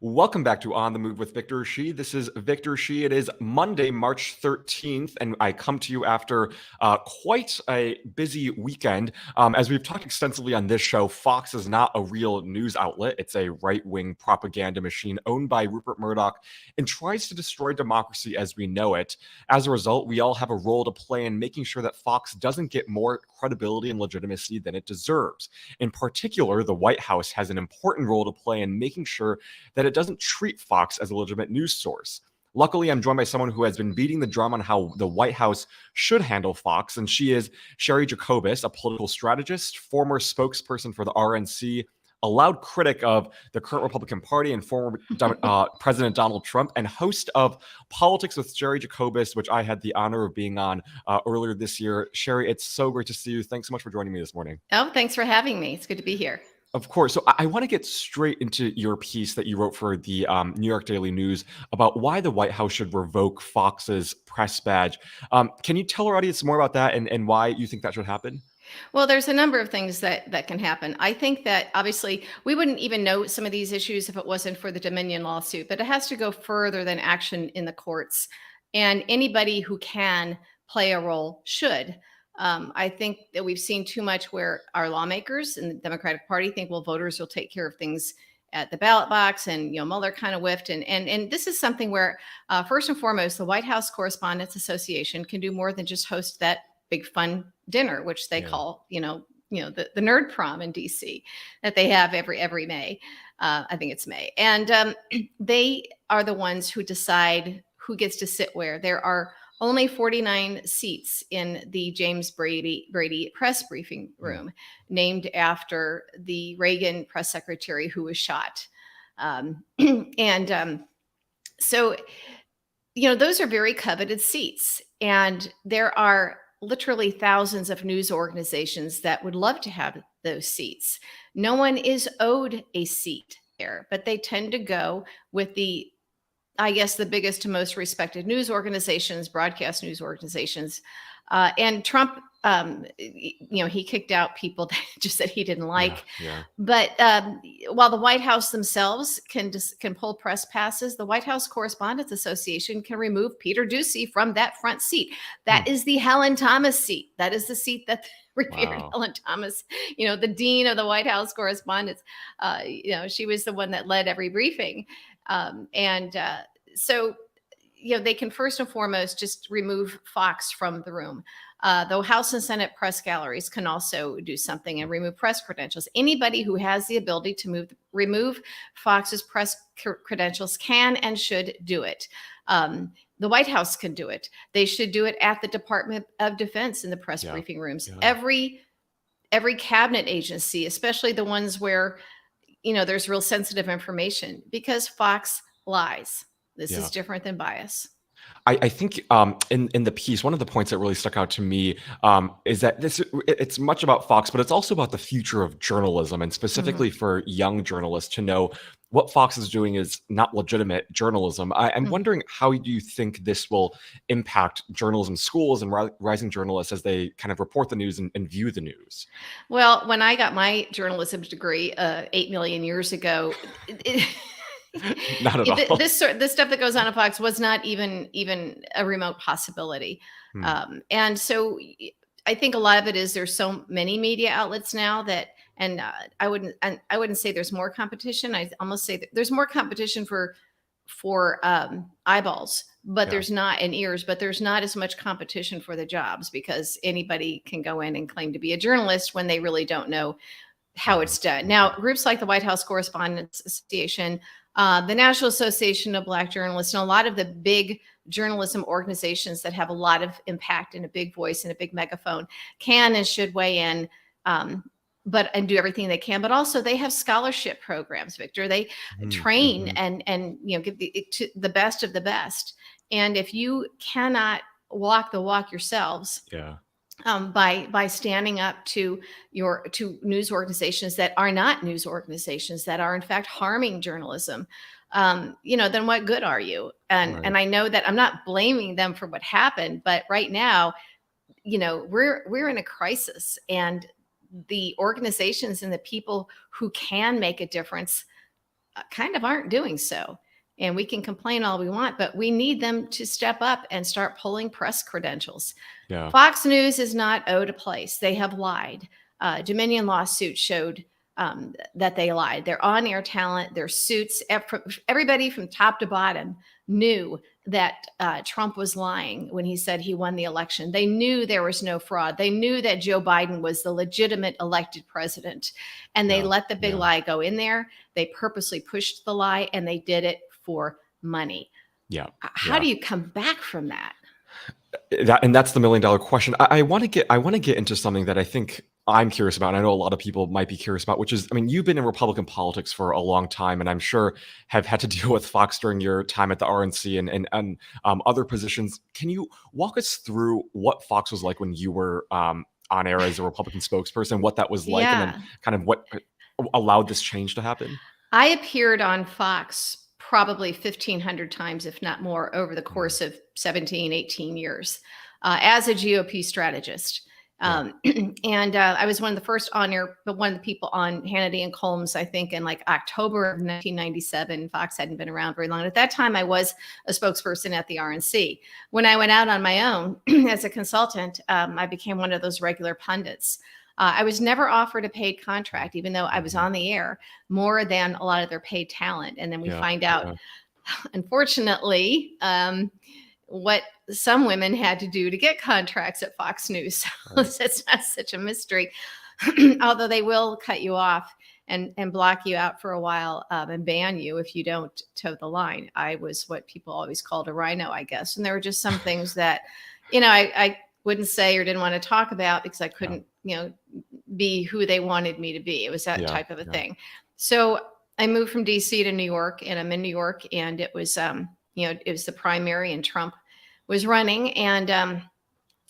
Welcome back to On the Move with Victor Shi. This is Victor Shi. It is Monday, March 13th, and I come to you after quite a busy weekend. As we've talked extensively on this show, Fox is not a real news outlet. It's a right-wing propaganda machine owned by Rupert Murdoch and tries to destroy democracy as we know it. As a result, we all have a role to play in making sure that Fox doesn't get more credibility and legitimacy than it deserves. In particular, the White House has an important role to play in making sure that it doesn't treat Fox as a legitimate news source. Luckily, I'm joined by someone who has been beating the drum on how the White House should handle Fox, and she is Cheri Jacobus, a political strategist, former spokesperson for the RNC, a loud critic of the current Republican Party and former President Donald Trump, and host of Politics with Cheri Jacobus, which I had the honor of being on earlier this year. Cheri, it's so great to see you. Thanks so much for joining me this morning. Oh, thanks for having me. It's good to be here. Of course. So I want to get straight into your piece that you wrote for the New York Daily News about why the White House should revoke Fox's press badge. Can you tell our audience more about that and why you think that should happen? Well, there's a number of things that can happen. I think that obviously we wouldn't even know some of these issues if it wasn't for the Dominion lawsuit, but it has to go further than action in the courts. And anybody who can play a role should. I think that we've seen too much where our lawmakers in the Democratic Party think, well, voters will take care of things at the ballot box, and Mueller kind of whiffed. And this is something where, first and foremost, the White House Correspondents Association can do more than just host that big fun dinner, which they call, the nerd prom in DC that they have every May. I think it's May, and they are the ones who decide who gets to sit where. There are only 49 seats in the James Brady press briefing room, named after the Reagan press secretary who was shot. So, those are very coveted seats. And there are literally thousands of news organizations that would love to have those seats. No one is owed a seat there, but they tend to go with the biggest and most respected news organizations, broadcast news organizations. And Trump, he kicked out people that he didn't like. But while the White House themselves can pull press passes, the White House Correspondents Association can remove Peter Doocy from that front seat. That is the Helen Thomas seat. That is the seat that revered Helen Thomas, the dean of the White House Correspondents. She was the one that led every briefing. So they can first and foremost just remove Fox from the room. The House and Senate press galleries can also do something and remove press credentials. Anybody who has the ability to remove Fox's press credentials can and should do it. The White House can do it. They should do it at the Department of Defense in the press briefing rooms. Every cabinet agency, especially the ones where there's real sensitive information, because Fox lies. This is different than bias. I think in the piece, one of the points that really stuck out to me is that it's much about Fox, but it's also about the future of journalism, and specifically for young journalists to know what Fox is doing is not legitimate journalism. I'm wondering, how do you think this will impact journalism schools and rising journalists as they kind of report the news and view the news? Well, when I got my journalism degree 8 million years ago, Not at all. This stuff that goes on at Fox was not even a remote possibility. And so I think a lot of it is there's so many media outlets now that, and I wouldn't say there's more competition. I almost say that there's more competition for eyeballs, but there's not, and ears, but there's not as much competition for the jobs, because anybody can go in and claim to be a journalist when they really don't know how it's done. Now, groups like the White House Correspondents Association, the National Association of Black Journalists, and a lot of the big journalism organizations that have a lot of impact and a big voice and a big megaphone can and should weigh in, and do everything they can. But also they have scholarship programs, Victor. They train and give the best of the best. And if you cannot walk the walk yourselves, by standing up to news organizations that are not news organizations, that are in fact harming journalism, then what good are you? And I know that I'm not blaming them for what happened, but right now, we're in a crisis, and the organizations and the people who can make a difference kind of aren't doing so. And we can complain all we want, but we need them to step up and start pulling press credentials. Yeah. Fox News is not owed a place. They have lied. Dominion lawsuit showed that they lied. Their on-air talent, their suits, everybody from top to bottom knew that Trump was lying when he said he won the election. They knew there was no fraud. They knew that Joe Biden was the legitimate elected president, and they let the big lie go in there. They purposely pushed the lie, and they did it for money. Yeah. How do you come back from that? And that's the $1 million question. I want to get into something that I think I'm curious about, and I know a lot of people might be curious about, which is, I mean, you've been in Republican politics for a long time, and I'm sure have had to deal with Fox during your time at the RNC and other positions. Can you walk us through what Fox was like when you were on air as a Republican spokesperson, what that was like, and then kind of what allowed this change to happen? I appeared on Fox probably 1,500 times, if not more, over the course of 17, 18 years as a GOP strategist. And I was one of the first on air, but one of the people on Hannity and Colmes, I think, in like October of 1997. Fox hadn't been around very long. At that time, I was a spokesperson at the RNC. When I went out on my own as a consultant, I became one of those regular pundits. I was never offered a paid contract, even though I was on the air, more than a lot of their paid talent. And then we find out, unfortunately, what some women had to do to get contracts at Fox News. So it's not such a mystery, although they will cut you off and block you out for a while and ban you if you don't toe the line. I was what people always called a rhino, I guess. And there were just some things that, I wouldn't say or didn't want to talk about because I couldn't, be who they wanted me to be. It was that type of a thing. So I moved from DC to New York, and I'm in New York, and it was, it was the primary, and Trump was running, and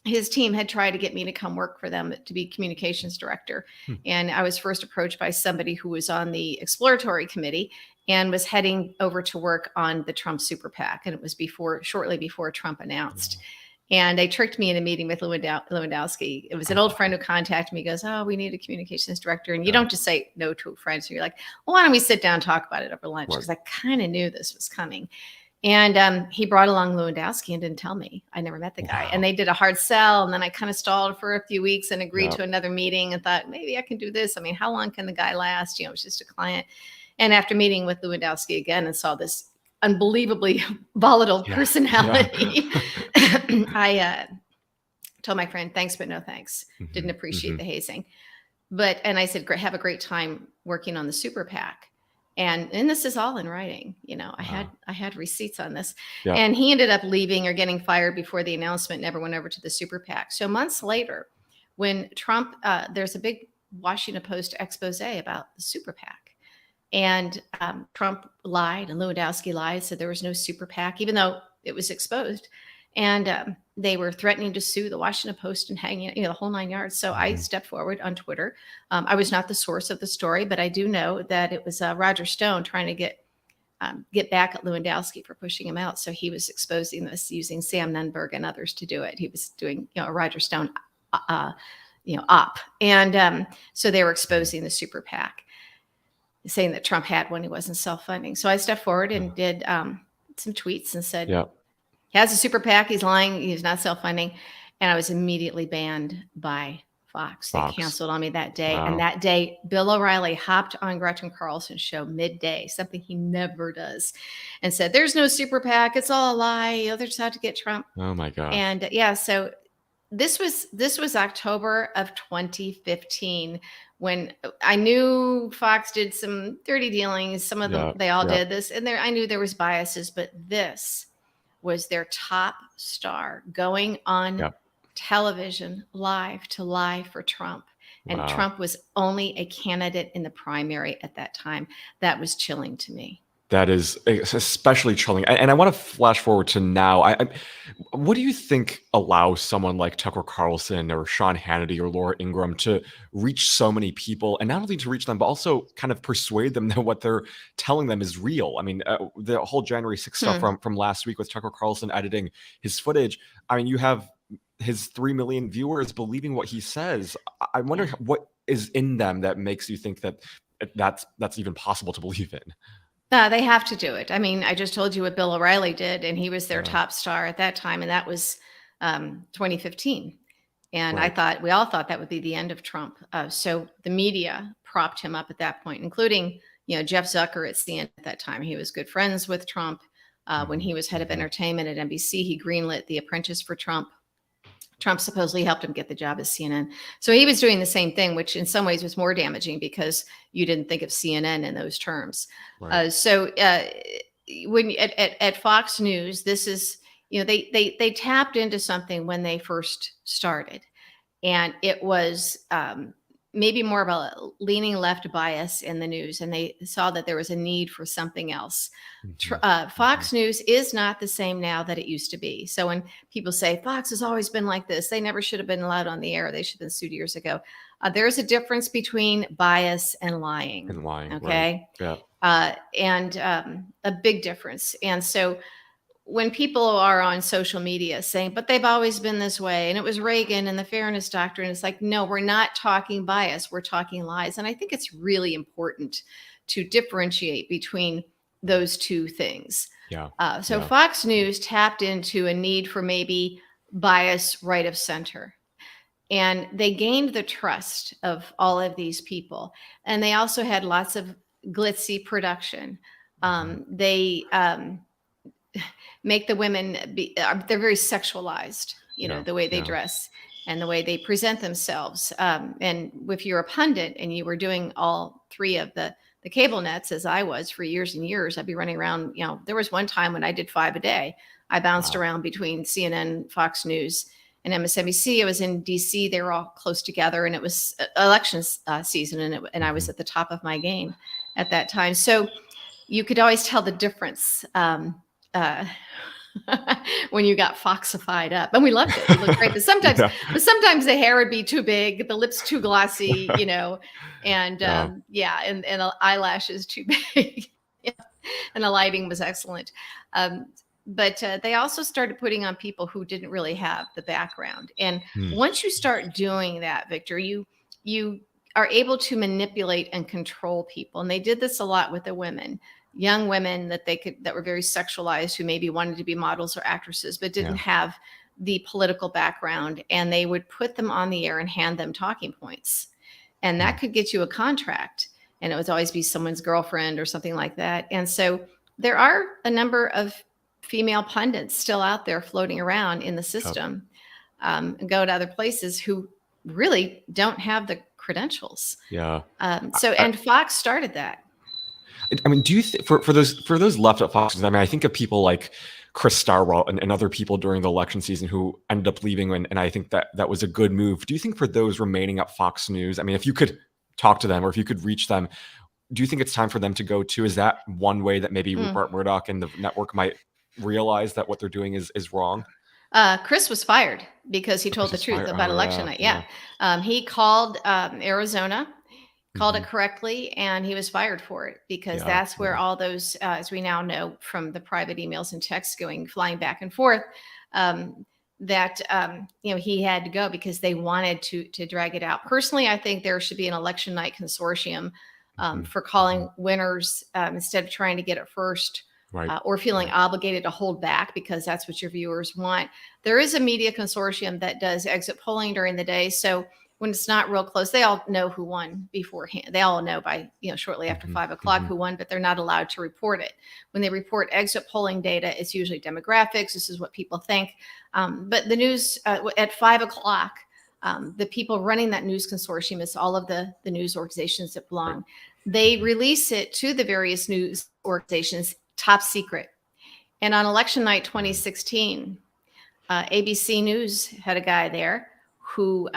his team had tried to get me to come work for them to be communications director. And I was first approached by somebody who was on the exploratory committee and was heading over to work on the Trump super PAC. And it was shortly before Trump announced. And they tricked me in a meeting with Lewandowski. It was an old friend who contacted me. He goes, "Oh, we need a communications director." And you don't just say no to a friend. So you're like, "Well, why don't we sit down and talk about it over lunch?" Because I kind of knew this was coming. And he brought along Lewandowski and didn't tell me. I never met the guy. And they did a hard sell. And then I kind of stalled for a few weeks and agreed to another meeting and thought, maybe I can do this. I mean, how long can the guy last? It was just a client. And after meeting with Lewandowski again and saw this unbelievably volatile personality, I told my friend, thanks, but no thanks. Didn't appreciate the hazing. And I said, have a great time working on the super PAC. And this is all in writing. I had receipts on this. And he ended up leaving or getting fired before the announcement, never went over to the super PAC. So months later, when Trump, there's a big Washington Post expose about the super PAC. And Trump lied and Lewandowski lied, said there was no super PAC, even though it was exposed. And they were threatening to sue the Washington Post and hang, the whole 9 yards. So I stepped forward on Twitter. I was not the source of the story, but I do know that it was Roger Stone trying to get back at Lewandowski for pushing him out. So he was exposing this using Sam Nunberg and others to do it. He was doing, a Roger Stone, op. And so they were exposing the super PAC, saying that Trump had one, he wasn't self-funding. So I stepped forward and did some tweets and said, he has a super PAC, he's lying, he's not self-funding. And I was immediately banned by Fox. They canceled on me that day. And that day, Bill O'Reilly hopped on Gretchen Carlson's show midday, something he never does, and said, there's no super PAC, it's all a lie. They're just out to get Trump. Oh my God. And so this was October of 2015, when I knew Fox did some dirty dealings. Some of them, they all did this. And I knew there was biases, but this was their top star going on television live to lie for Trump. And Trump was only a candidate in the primary at that time. That was chilling to me. That is especially chilling. And I want to flash forward to now. What do you think allows someone like Tucker Carlson or Sean Hannity or Laura Ingraham to reach so many people, and not only to reach them, but also kind of persuade them that what they're telling them is real? I mean, the whole January 6th stuff from last week with Tucker Carlson editing his footage. I mean, you have his 3 million viewers believing what he says. I wonder what is in them that makes you think that that's even possible to believe in. They have to do it. I mean, I just told you what Bill O'Reilly did, and he was their Yeah. top star at that time, and that was 2015. And Right. we all thought that would be the end of Trump. So the media propped him up at that point, including, Jeff Zucker at CNN at that time. He was good friends with Trump. When he was head of entertainment at NBC, he greenlit The Apprentice for Trump. Trump supposedly helped him get the job at CNN. So he was doing the same thing, which in some ways was more damaging because you didn't think of CNN in those terms. Right. When at Fox News, this is, they tapped into something when they first started. And it was maybe more of a leaning left bias in the news. And they saw that there was a need for something else. Fox News is not the same now that it used to be. So when people say Fox has always been like this, they never should have been allowed on the air. They should have been sued years ago. There's a difference between bias and lying. Okay. Right. Yeah. And a big difference. And so when people are on social media saying, but they've always been this way, and it was Reagan and the fairness doctrine, it's like, no, we're not talking bias, we're talking lies. And I think it's really important to differentiate between those two things. Yeah. Fox News tapped into a need for maybe bias right of center. And they gained the trust of all of these people. And they also had lots of glitzy production. They make the women they're very sexualized, the way they dress and the way they present themselves. And if you're a pundit and you were doing all three of the cable nets, as I was for years and years, I'd be running around. There was one time when I did 5 a day. I bounced around between CNN, Fox News, and MSNBC. I was in DC. They were all close together, and it was election season, and I was at the top of my game at that time. So you could always tell the difference when you got foxified up, and we loved it. It looked great, but sometimes the hair would be too big, the lips too glossy, and and the eyelashes too big, and the lighting was excellent. But they also started putting on people who didn't really have the background. And once you start doing that, Victor, you are able to manipulate and control people. And they did this a lot with the women. Young women that were very sexualized, who maybe wanted to be models or actresses, but didn't have the political background, and they would put them on the air and hand them talking points. And that could get you a contract, and it would always be someone's girlfriend or something like that. And so there are a number of female pundits still out there floating around in the system, and go to other places who really don't have the credentials. And Fox started that. I mean, do you for those left at Fox? I mean, I think of people like Chris Starwell and other people during the election season who ended up leaving, and I think that was a good move. Do you think for those remaining at Fox News, I mean, if you could talk to them or if you could reach them, do you think it's time for them to go too? Is that one way that maybe Rupert Murdoch and the network might realize that what they're doing is wrong? Chris was fired because he told the truth about election night. He called Arizona, called it correctly, and he was fired for it because that's where all those, as we now know from the private emails and texts flying back and forth, he had to go because they wanted to drag it out. Personally, I think there should be an election night consortium for calling winners instead of trying to get it first. Or feeling obligated to hold back because that's what your viewers want. There is a media consortium that does exit polling during the day. So when it's not real close, they all know who won beforehand. They all know by, shortly after 5 o'clock who won, but they're not allowed to report it. When they report exit polling data, it's usually demographics. This is what people think. But the news at 5 o'clock, the people running that news consortium is all of the news organizations that belong. They release it to the various news organizations top secret. And on election night 2016, ABC News had a guy there who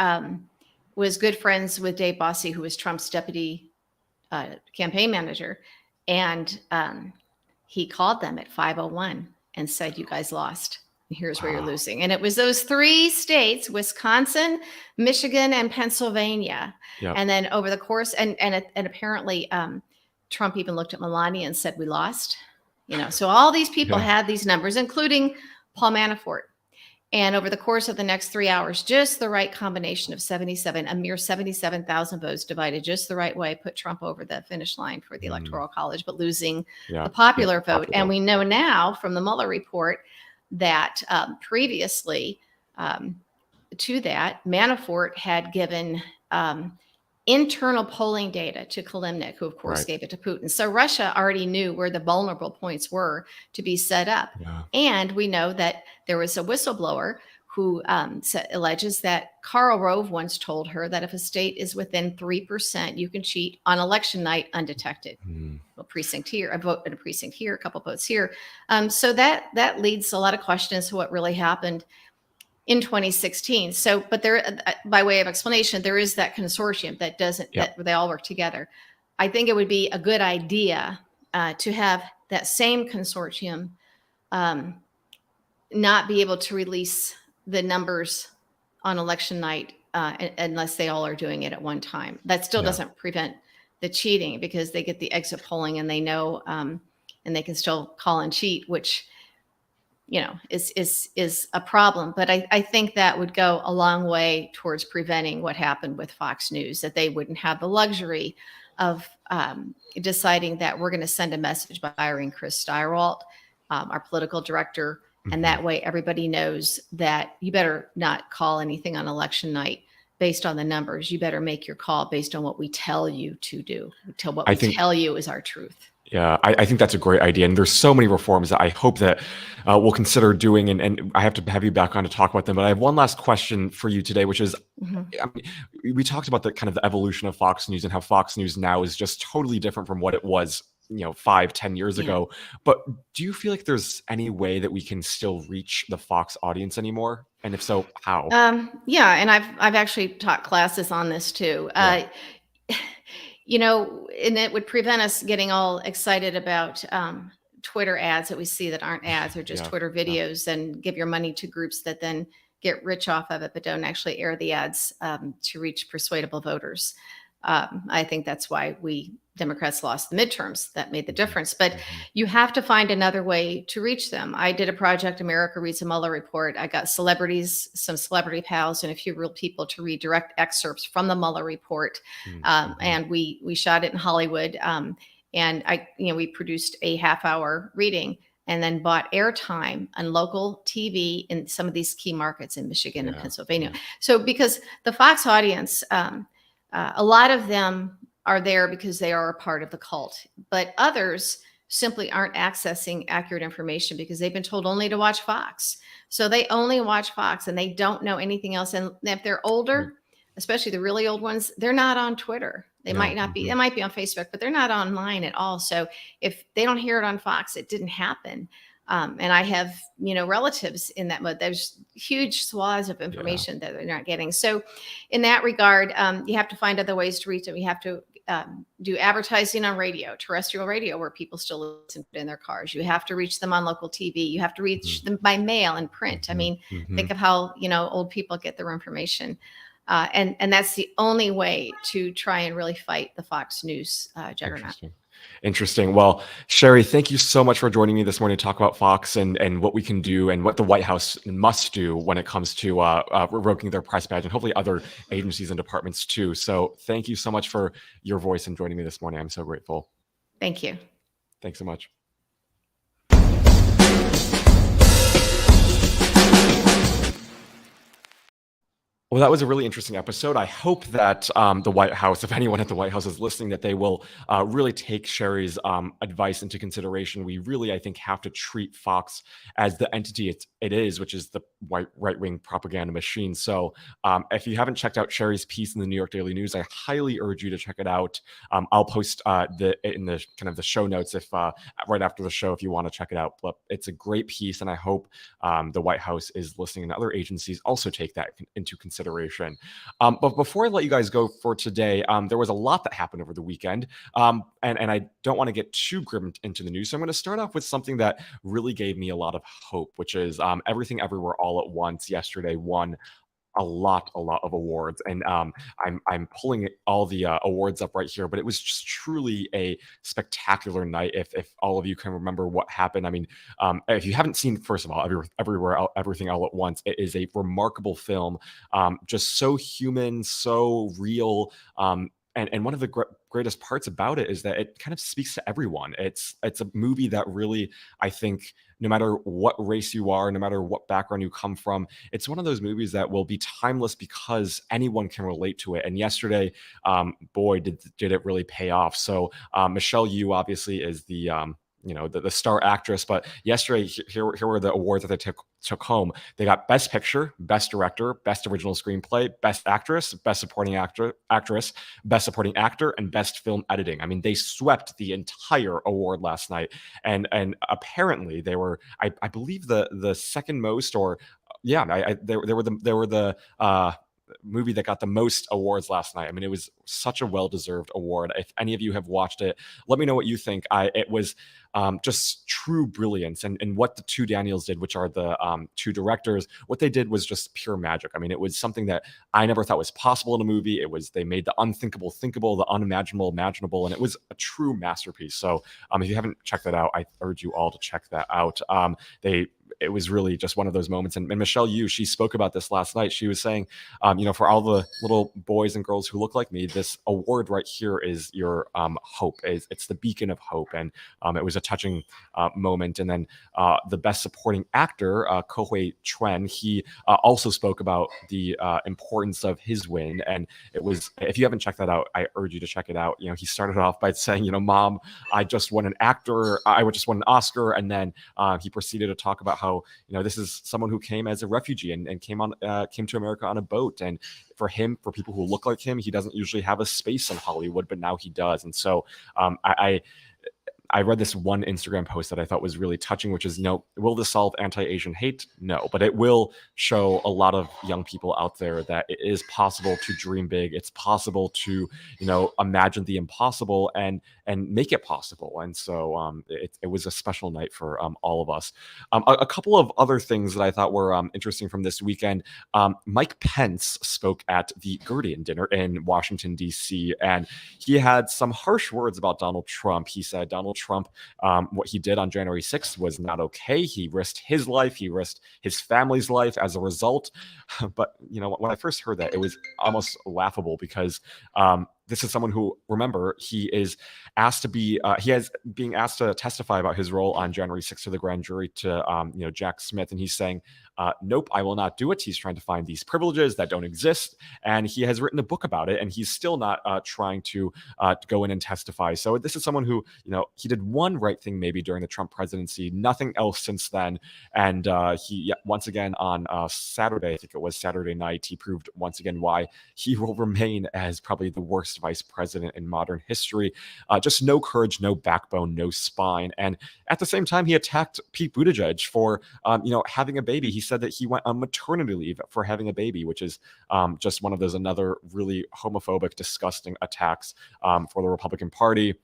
was good friends with Dave Bossie, who was Trump's deputy campaign manager. And he called them at 5:01 and said, "You guys lost. Here's where you're losing." And it was those 3 states, Wisconsin, Michigan, and Pennsylvania. And then over the course, and apparently Trump even looked at Melania and said, "We lost." So all these people had these numbers, including Paul Manafort. And over the course of the next 3 hours, just the right combination of 77, a mere 77,000 votes divided just the right way, put Trump over the finish line for the Electoral College, but losing the popular vote. And we know now from the Mueller report that previously to that, Manafort had given internal polling data to Kalimnik, who of course gave it to Putin. So Russia already knew where the vulnerable points were to be set up. And we know that there was a whistleblower who alleges that Karl Rove once told her that if a state is within 3%, you can cheat on election night undetected. A precinct here, a vote in a precinct here, a couple votes here. So that leads to a lot of questions to what really happened in 2016. So, but there, by way of explanation, there is that consortium that doesn't, that they all work together. I think it would be a good idea to have that same consortium not be able to release the numbers on election night unless they all are doing it at one time. That still doesn't prevent the cheating, because they get the exit polling and they know, and they can still call and cheat, which, you know, is a problem. But I think that would go a long way towards preventing what happened with Fox News, that they wouldn't have the luxury of deciding that we're going to send a message by hiring Chris Steigerwalt, our political director. And that way everybody knows that you better not call anything on election night based on the numbers. You better make your call based on what we tell you to do. What we tell you is our truth. Yeah, I think that's a great idea. And there's so many reforms that I hope that we'll consider doing. And I have to have you back on to talk about them. But I have one last question for you today, which is, I mean, we talked about the kind of the evolution of Fox News and how Fox News now is just totally different from what it was, 5-10 years ago. But do you feel like there's any way that we can still reach the Fox audience anymore? And if so, how? Yeah, and I've actually taught classes on this too. And it would prevent us getting all excited about Twitter ads that we see that aren't ads, or just Twitter videos, and give your money to groups that then get rich off of it, but don't actually air the ads to reach persuadable voters. I think that's why Democrats lost the midterms. That made the difference. But you have to find another way to reach them. I did a project, America Reads a Mueller Report. I got celebrities, some celebrity pals, and a few real people to read direct excerpts from the Mueller Report. And we shot it in Hollywood. And we produced a half-hour reading, and then bought airtime on local TV in some of these key markets in Michigan and Pennsylvania. So because the Fox audience, a lot of them are there because they are a part of the cult, but others simply aren't accessing accurate information because they've been told only to watch Fox. So they only watch Fox and they don't know anything else. And if they're older, especially the really old ones, they're not on Twitter. They might not be, they might be on Facebook, but they're not online at all. So if they don't hear it on Fox, it didn't happen. And I have, relatives in that mode. There's huge swaths of information that they're not getting. So in that regard, you have to find other ways to reach them. You have to do advertising on radio, terrestrial radio, where people still listen in their cars. You have to reach them on local TV. You have to reach them by mail and print. I mean, think of how, old people get their information. And that's the only way to try and really fight the Fox News juggernaut. Interesting. Well, Cheri, thank you so much for joining me this morning to talk about Fox and what we can do and what the White House must do when it comes to revoking their press badge, and hopefully other agencies and departments too. So thank you so much for your voice and joining me this morning. I'm so grateful. Thank you. Thanks so much. Well, that was a really interesting episode. I hope that the White House, if anyone at the White House is listening, that they will really take Cheri's advice into consideration. We really, I think, have to treat Fox as the entity it is, which is the right-wing propaganda machine. So if you haven't checked out Cheri's piece in the New York Daily News, I highly urge you to check it out. I'll post in the kind of the show notes if right after the show if you want to check it out. But it's a great piece, and I hope the White House is listening, and other agencies also take that into consideration. But before I let you guys go for today, there was a lot that happened over the weekend, and I don't want to get too grim into the news. So I'm going to start off with something that really gave me a lot of hope, which is Everything Everywhere All at Once yesterday won a lot of awards, and I'm pulling all the awards up right here, but it was just truly a spectacular night. If all of you can remember what happened, I mean, if you haven't seen, first of all, everything all at once, it is a remarkable film, just so human, so real. And one of the greatest parts about it is that it kind of speaks to everyone. It's a movie that really, I think, no matter what race you are, no matter what background you come from, it's one of those movies that will be timeless because anyone can relate to it. And yesterday, boy, did it really pay off. So Michelle Yeoh obviously is the the star actress, but yesterday here were the awards that they took home. They got Best Picture, Best Director, Best Original Screenplay, Best Actress, Best Supporting Actress, Best Supporting Actor, and Best Film Editing. I mean, they swept the entire award last night, and apparently they were, I believe, the second most, or yeah, they were the movie that got the most awards last night. I mean, it was such a well-deserved award. If any of you have watched it, let me know what you think. It was just true brilliance, and what the two Daniels did, which are the two directors, what they did was just pure magic. I mean, it was something that I never thought was possible in a movie. They made the unthinkable thinkable, the unimaginable imaginable, and it was a true masterpiece. So if you haven't checked that out, I urge you all to check that out. It was really just one of those moments. And Michelle Yeoh, she spoke about this last night. She was saying, for all the little boys and girls who look like me, this award right here is your hope. It's the beacon of hope. And it was a touching moment. And then the best supporting actor, Ko Hui Chuen, he also spoke about the importance of his win. And it was, if you haven't checked that out, I urge you to check it out. He started off by saying, Mom, I just won an Oscar. And then he proceeded to talk about how this is someone who came as a refugee and came to America on a boat. And for people who look like him, he doesn't usually have a space in Hollywood, but now he does. And so I read this one Instagram post that I thought was really touching, which is, will this solve anti-Asian hate? No, but it will show a lot of young people out there that it is possible to dream big. It's possible to, imagine the impossible and make it possible. And so it was a special night for all of us. A couple of other things that I thought were interesting from this weekend. Mike Pence spoke at the Guardian dinner in Washington, D.C., and he had some harsh words about Donald Trump. He said Donald Trump, what he did on January 6th was not okay. He risked his life. He risked his family's life as a result. But, when I first heard that, it was almost laughable because this is someone who, remember, he is asked to be, being asked to testify about his role on January 6th to the grand jury to, Jack Smith. And he's saying, nope, I will not do it. He's trying to find these privileges that don't exist. And he has written a book about it. And he's still not trying to go in and testify. So this is someone who, he did one right thing maybe during the Trump presidency, nothing else since then. And he, once again, on Saturday, I think it was Saturday night, he proved once again why he will remain as probably the worst vice president in modern history. Just no courage, no backbone, no spine. And at the same time, he attacked Pete Buttigieg for, having a baby. He said that he went on maternity leave for having a baby, which is just one of those another really homophobic, disgusting attacks for the Republican Party.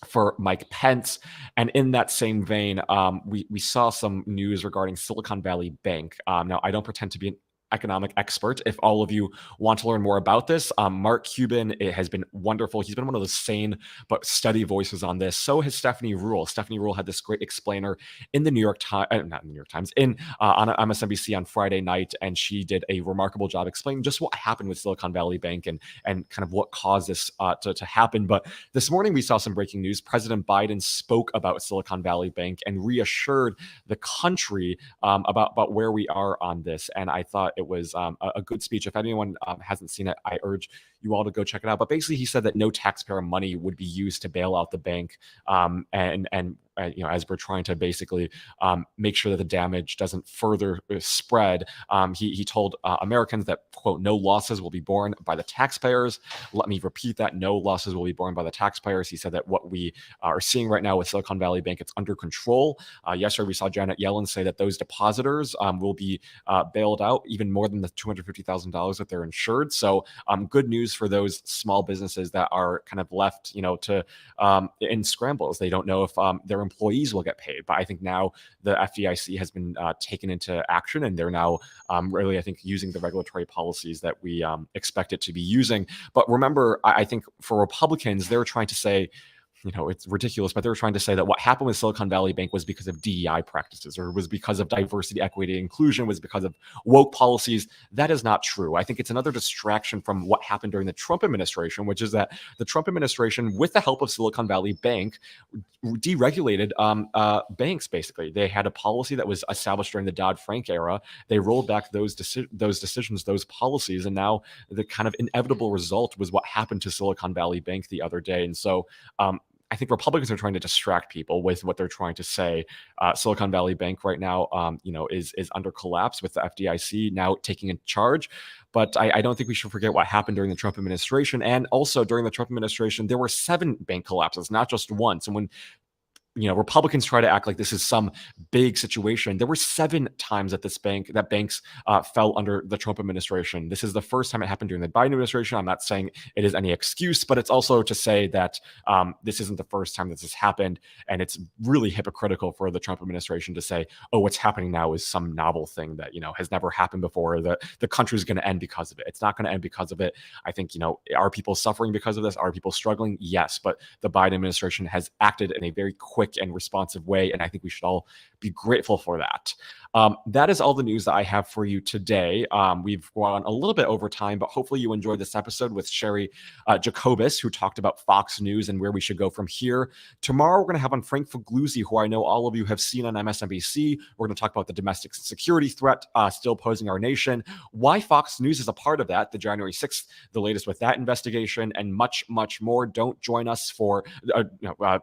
For Mike Pence. And in that same vein, we saw some news regarding Silicon Valley Bank. Now, I don't pretend to be an economic expert. If all of you want to learn more about this, Mark Cuban, it has been wonderful. He's been one of those sane but steady voices on this. So has Stephanie Ruhle. Stephanie Ruhle had this great explainer in the New York Times, not in the New York Times, on MSNBC on Friday night, and she did a remarkable job explaining just what happened with Silicon Valley Bank and kind of what caused this to happen. But this morning we saw some breaking news. President Biden spoke about Silicon Valley Bank and reassured the country about where we are on this. And I thought it was a good speech. If anyone hasn't seen it, I urge you all to go check it out. But basically, he said that no taxpayer money would be used to bail out the bank, and as we're trying to basically make sure that the damage doesn't further spread. He told Americans that, quote, no losses will be borne by the taxpayers. Let me repeat that: no losses will be borne by the taxpayers. He said that what we are seeing right now with Silicon Valley Bank, it's under control. Yesterday, we saw Janet Yellen say that those depositors will be bailed out even more than the $250,000 that they're insured. So good news for those small businesses that are kind of left, to in scrambles. They don't know if their employees will get paid. But I think now the FDIC has been taken into action, and they're now really, I think, using the regulatory policies that we expect it to be using. But remember, I think for Republicans, they're trying to say, it's ridiculous, but they were trying to say that what happened with Silicon Valley Bank was because of DEI practices, or was because of diversity, equity, inclusion, was because of woke policies. That is not true. I think it's another distraction from what happened during the Trump administration, which is that the Trump administration, with the help of Silicon Valley Bank, deregulated banks. Basically, they had a policy that was established during the Dodd-Frank era. They rolled back those decisions, those policies, and now the kind of inevitable result was what happened to Silicon Valley Bank the other day. And so I think Republicans are trying to distract people with what they're trying to say. Silicon Valley Bank right now, is under collapse with the FDIC now taking in charge. But I don't think we should forget what happened during the Trump administration. And also during the Trump administration, there were 7 bank collapses, not just one. So when Republicans try to act like this is some big situation, there were 7 times that banks fell under the Trump administration. This is the first time it happened during the Biden administration. I'm not saying it is any excuse, but it's also to say that this isn't the first time this has happened. And it's really hypocritical for the Trump administration to say, oh, what's happening now is some novel thing that, has never happened before. The country is going to end because of it. It's not going to end because of it. I think, are people suffering because of this? Are people struggling? Yes. But the Biden administration has acted in a very quick and responsive way, and I think we should all be grateful for that. That is all the news that I have for you today. We've gone a little bit over time, but hopefully you enjoyed this episode with Cheri Jacobus, who talked about Fox News and where we should go from here. Tomorrow, we're going to have on Frank Figliuzzi, who I know all of you have seen on MSNBC. We're going to talk about the domestic security threat still posing our nation, why Fox News is a part of that, the January 6th, the latest with that investigation, and much, much more. Don't join us for,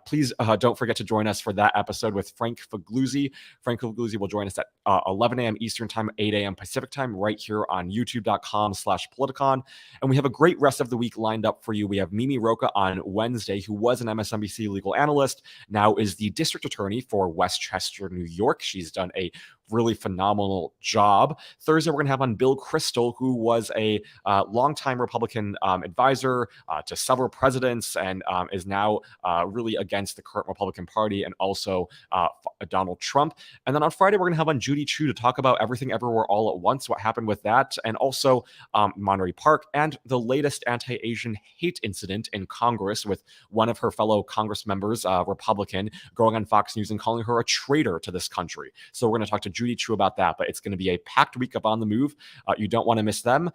please don't forget to join us for that episode with Frank Figliuzzi. Frank Figliuzzi will join us at 11 a.m. Eastern time, 8 a.m. Pacific time, right here on youtube.com/Politicon. And we have a great rest of the week lined up for you. We have Mimi Rocha on Wednesday, who was an MSNBC legal analyst, now is the district attorney for Westchester, New York. She's done a really phenomenal job. Thursday, we're going to have on Bill Kristol, who was a longtime Republican advisor to several presidents and is now really against the current Republican Party and also Donald Trump. And then on Friday, we're going to have on Judy Chu to talk about Everything Everywhere All at Once, what happened with that, and also Monterey Park and the latest anti-Asian hate incident in Congress with one of her fellow Congress members, Republican, going on Fox News and calling her a traitor to this country. So we're going to talk to Judy Chu about that, but it's going to be a packed week of On the Move. You don't want to miss them.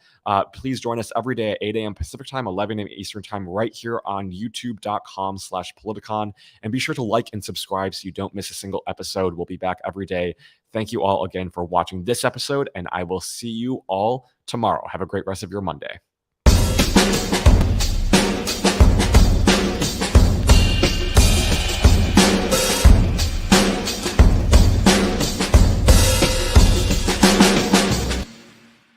Please join us every day at 8 a.m. Pacific time, 11 a.m. Eastern time, right here on youtube.com/Politicon. And be sure to like and subscribe so you don't miss a single episode. We'll be back every day. Thank you all again for watching this episode, and I will see you all tomorrow. Have a great rest of your Monday.